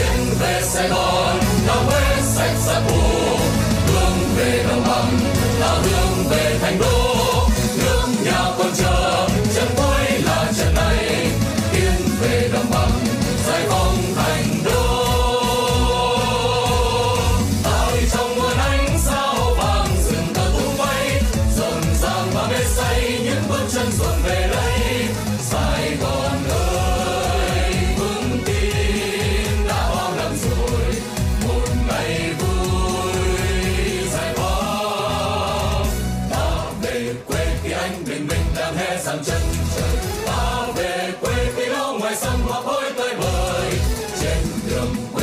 tiến về Sài Gòn, ta Huế sạch giặc thù, hướng về đồng bằng, ta hướng về thành đô, nước nhà còn chờ, chân cuối là trận này, tiến về đồng bằng, giải phóng thành đô. Tại trong muôn ánh sao vàng rừng cờ tung bay, rộn ràng và mê say những bước chân dồn về đây. Sài Gòn ơi, vững tin đã bao năm rồi, một ngày vui giải phóng. Ta về quê khi anh bình minh đang hé sang chân trời, ta về quê khi lũ ngoài sông hoa khói tơi bời trên đường quê.